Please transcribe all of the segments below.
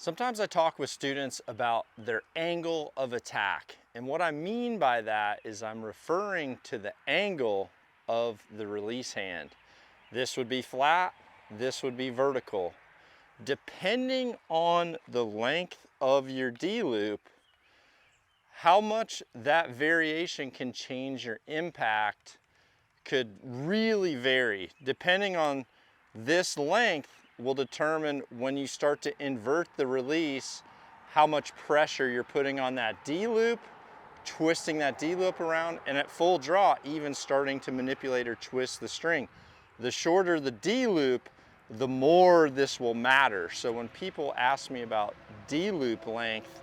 Sometimes I talk with students about their angle of attack. And what I mean by that is I'm referring to the angle of the release hand. This would be flat, this would be vertical. Depending on the length of your D-loop, how much that variation can change your impact could really vary. Depending on this length will determine when you start to invert the release, how much pressure you're putting on that D-loop, twisting that D-loop around, and at full draw, even starting to manipulate or twist the string. The shorter the D-loop, the more this will matter. So when people ask me about D-loop length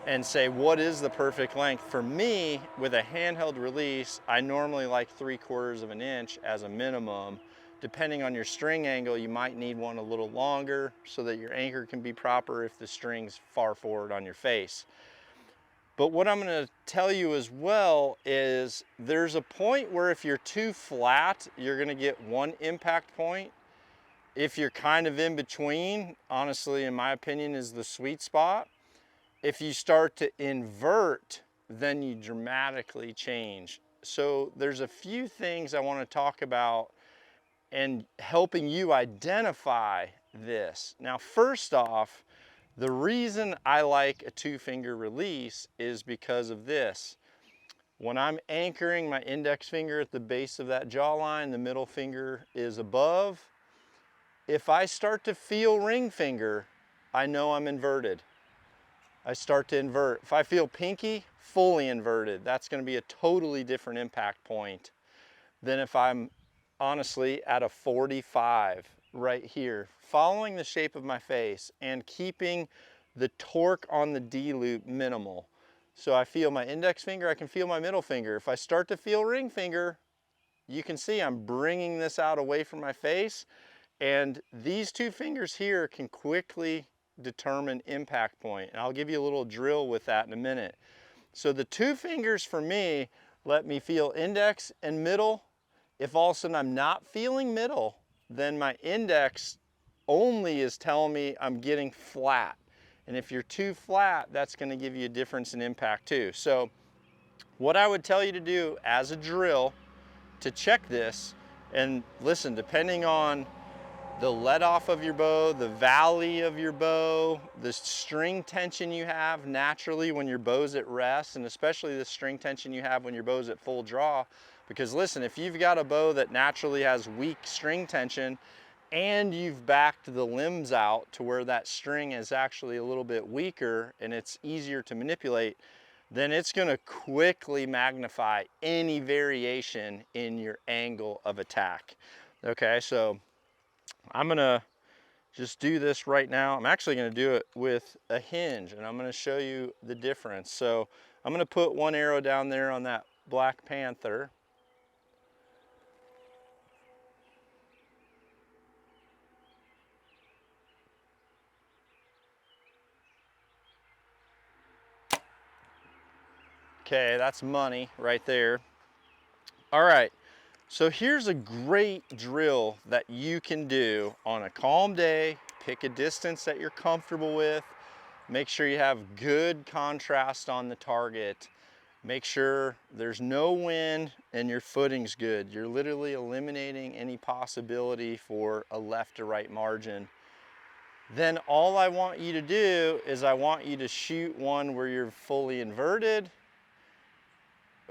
and say, what is the perfect length? For me, with a handheld release, I normally like 3/4 of an inch as a minimum. Depending on your string angle, you might need one a little longer so that your anchor can be proper if the string's far forward on your face. But what I'm gonna tell you as well is there's a point where if you're too flat, you're gonna get one impact point. If you're kind of in between, honestly, in my opinion, is the sweet spot. If you start to invert, then you dramatically change. So there's a few things I want to talk about and helping you identify this. Now, first off, the reason I like a 2-finger release is because of this. When I'm anchoring my index finger at the base of that jawline, the middle finger is above. If I start to feel ring finger, I know I'm inverted. I start to invert. If I feel pinky, fully inverted. That's going to be a totally different impact point than if I'm honestly at a 45 right here, following the shape of my face and keeping the torque on the D-loop minimal. So I feel my index finger, I can feel my middle finger. If I start to feel ring finger, you can see I'm bringing this out away from my face, and these 2 fingers here can quickly determine impact point. And I'll give you a little drill with that in a minute. So the 2 fingers for me let me feel index and middle. If all of a sudden I'm not feeling middle, then my index only is telling me I'm getting flat. And if you're too flat, that's going to give you a difference in impact too. So what I would tell you to do as a drill to check this, and listen, depending on the let off of your bow, the valley of your bow, the string tension you have naturally when your bow's at rest, and especially the string tension you have when your bow's at full draw. Because listen, if you've got a bow that naturally has weak string tension and you've backed the limbs out to where that string is actually a little bit weaker and it's easier to manipulate, then it's going to quickly magnify any variation in your angle of attack. Okay, so I'm gonna just do this right now. I'm actually gonna do it with a hinge, and I'm gonna show you the difference. So I'm gonna put one arrow down there on that Black Panther. Okay, that's money right there. All right, so here's a great drill that you can do on a calm day. Pick a distance that you're comfortable with. Make sure you have good contrast on the target. Make sure there's no wind and your footing's good. You're literally eliminating any possibility for a left to right margin. Then all I want you to do is I want you to shoot one where you're fully inverted,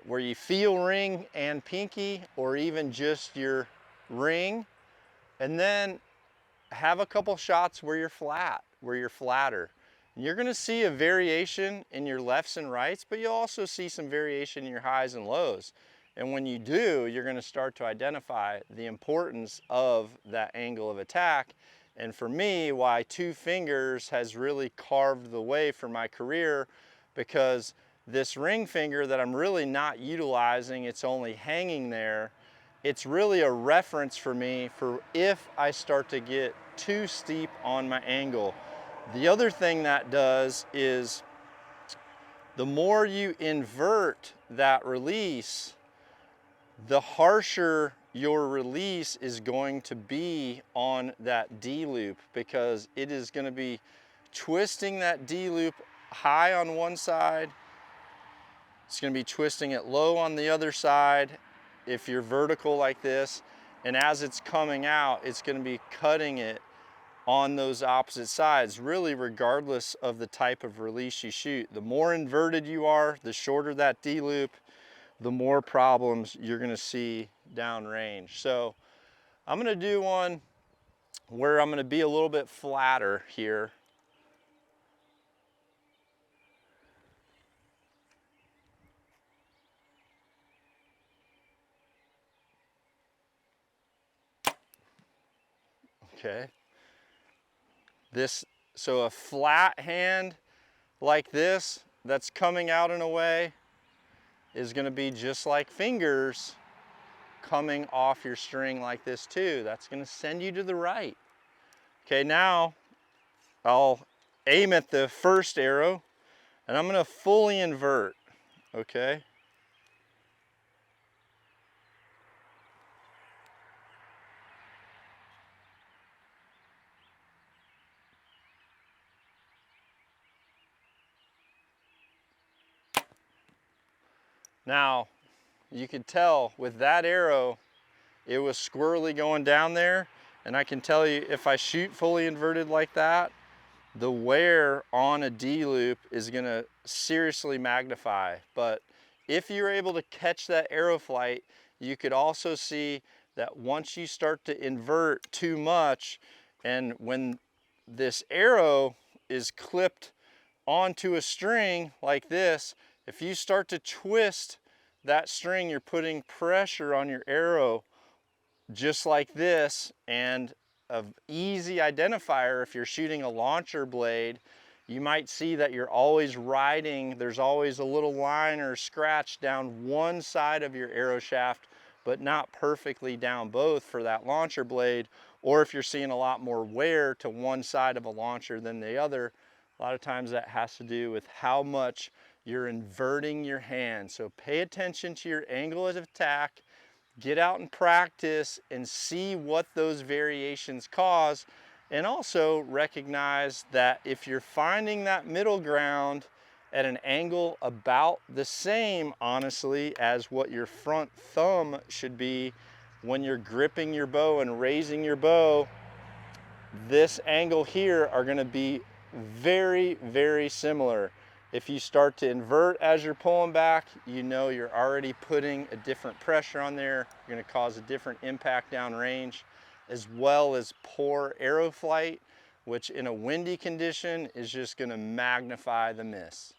where you feel ring and pinky, or even just your ring. And then have a couple shots where you're flat, where you're flatter. You're gonna see a variation in your lefts and rights, but you'll also see some variation in your highs and lows. And when you do, you're gonna start to identify the importance of that angle of attack. And for me, why 2 fingers has really carved the way for my career, because this ring finger that I'm really not utilizing, it's only hanging there, it's really a reference for me for if I start to get too steep on my angle. The other thing that does is the more you invert that release, the harsher your release is going to be on that D loop, because it is going to be twisting that D loop high on one side. It's going to be twisting it low on the other side if you're vertical like this. And as it's coming out, it's going to be cutting it on those opposite sides, really regardless of the type of release you shoot. The more inverted you are, the shorter that D loop, the more problems you're going to see downrange. So I'm going to do one where I'm going to be a little bit flatter here. Okay. So a flat hand like this that's coming out in a way is going to be just like fingers coming off your string like this too. That's going to send you to the right. Okay, now I'll aim at the first arrow and I'm going to fully invert. Okay. Now, you could tell with that arrow, it was squirrely going down there. And I can tell you, if I shoot fully inverted like that, the wear on a D loop is gonna seriously magnify. But if you're able to catch that arrow flight, you could also see that once you start to invert too much, and when this arrow is clipped onto a string like this, if you start to twist that string, you're putting pressure on your arrow just like this. And an easy identifier, if you're shooting a launcher blade, you might see that you're always riding, there's always a little line or scratch down one side of your arrow shaft, but not perfectly down both for that launcher blade. Or if you're seeing a lot more wear to one side of a launcher than the other, a lot of times that has to do with how much you're inverting your hand. So pay attention to your angle of attack, get out and practice and see what those variations cause. And also recognize that if you're finding that middle ground at an angle about the same, honestly, as what your front thumb should be when you're gripping your bow and raising your bow, this angle here are going to be very, very similar. If you start to invert as you're pulling back, you know you're already putting a different pressure on there. You're going to cause a different impact downrange, as well as poor arrow flight, which in a windy condition is just going to magnify the miss.